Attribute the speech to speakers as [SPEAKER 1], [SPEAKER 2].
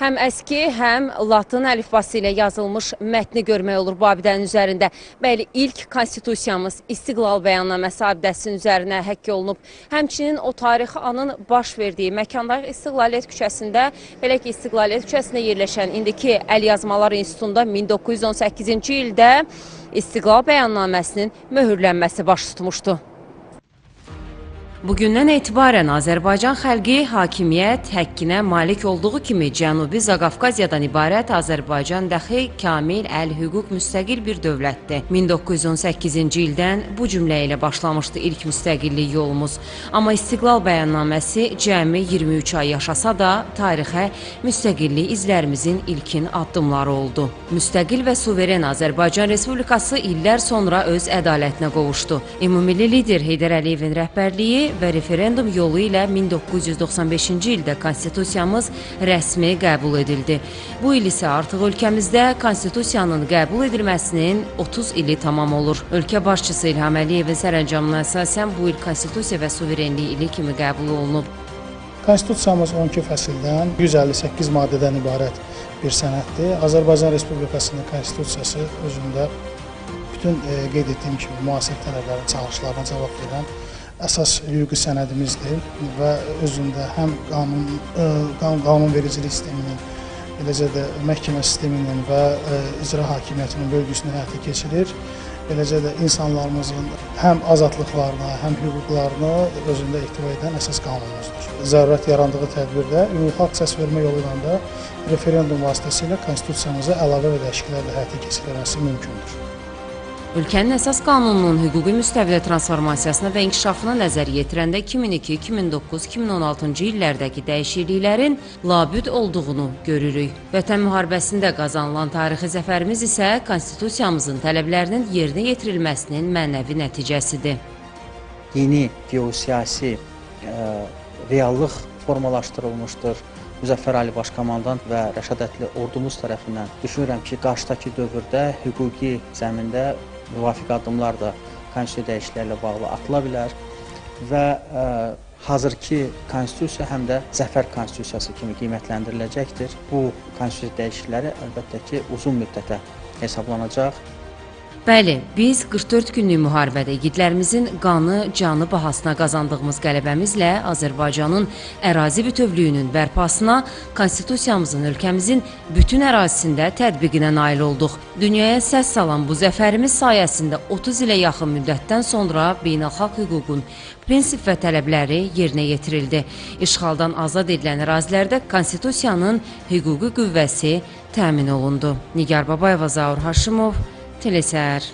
[SPEAKER 1] Həm əski, həm latın əlifbası ilə yazılmış mətni görmək olur bu abidənin üzərində. Bəli, ilk konstitusiyamız İstiqlal Bəyannaməsi abidəsinin üzərinə həkk olunub. Həmçinin o tarixi anın baş verdiyi məkandayıq İstiqlaliyyət küçəsində, belə ki, İstiqlaliyyət küçəsində yerləşən indiki Əlyazmalar İnstitutunda 1918-ci ildə İstiqlal Bəyannaməsinin möhürlənməsi baş tutmuşdu. Bugündən etibarən Azərbaycan xalqi hakimiyyət həkkinə malik olduğu kimi Cənubi Zaqafqaziyadan ibarət Azərbaycan dəxi kamil əl-hüquq müstəqil bir dövlətdir. 1918-ci ildən bu cümlə ilə başlamışdı ilk müstəqillik yolumuz. Amma İstiqlal Bəyannaməsi cəmi 23 ay yaşasa da tarixə müstəqillik izlərimizin ilkin addımları oldu. Müstəqil və suveren Azərbaycan Respublikası illər sonra öz ədalətinə qovuşdu. Ümummilli lider Heydər Əliyevin rəhbərliyi və referendum yolu ilə 1995-ci ildə konstitusiyamız rəsmi qəbul edildi. Bu il isə artıq ölkəmizdə konstitusiyanın qəbul edilməsinin 30 ili tamam olur. Ölkə başçısı İlham Əliyevin sərəncamına əsasən bu il konstitusiya və suverenlik ili kimi qəbul olunub.
[SPEAKER 2] Konstitusiyamız 12 fəsildən 158 maddədən ibarət bir sənəddir. Azərbaycan Respublikasının konstitusiyası özündə bütün qeyd etdiyim kimi müasir tələblərin çağırışlarına cavab verən əsas hüquqi sənədimizdir və özündə həm qanunvericilik sisteminin, eləcə də məhkəmə sisteminin və icra hakimiyyətinin bölgüsünü həyata keçirir. Eləcə də insanlarımızın həm azadlıqlarına, həm hüquqlarını özündə ehtiva edən əsas qanunumuzdur. Zərurət yarandığı tədbirdə ümumi xalq səs vermə yolu ilə də referendum vasitəsilə konstitusiyamıza əlavə və dəyişikliklərlə həyata keçirilməsi mümkündür.
[SPEAKER 1] Ölkənin əsas qanununun hüquqi müstəvidə transformasiyasına və inkişafına nəzər yetirəndə 2002, 2009, 2016-cı illərdəki dəyişikliklərin labüd olduğunu görürük. Vətən müharibəsində qazanılan tarixi zəfərimiz isə konstitusiyamızın tələblərinin yerinə yetirilməsinin mənəvi nəticəsidir.
[SPEAKER 3] Yeni geosiyasi reallıq formalaşdırılmışdır. Müzəffər Ali Başkomandant və rəşadətli ordumuz tərəfindən düşünürəm ki, qarşıdakı dövrdə hüquqi zəmində müvafiq addımlar da konstitusiya dəyişikliklərlə bağlı atıla bilər və hazırki konstitusiya həm də zəfər konstitusiyası kimi qiymətləndiriləcəkdir. Bu konstitusiya dəyişiklikləri əlbəttə ki, uzun müddətə hesablanacaq.
[SPEAKER 1] Bəli, biz 44 günlük müharibədə igidlərimizin qanı, canı bahasına qazandığımız qələbəmizlə Azərbaycanın ərazi bütövlüyünün bərpasına, konstitusiyamızın ölkəmizin bütün ərazisində tətbiqinə nail olduq. Dünyaya səs salan bu zəfərimiz sayəsində 30 ilə yaxın müddətdən sonra beynəlxalq hüququn prinsip və tələbləri yerinə yetirildi. İşğaldan azad edilən ərazilərdə konstitusiyanın hüquqi qüvvəsi təmin olundu. Nigar Babayeva, Zaur Haşimov, Telesər.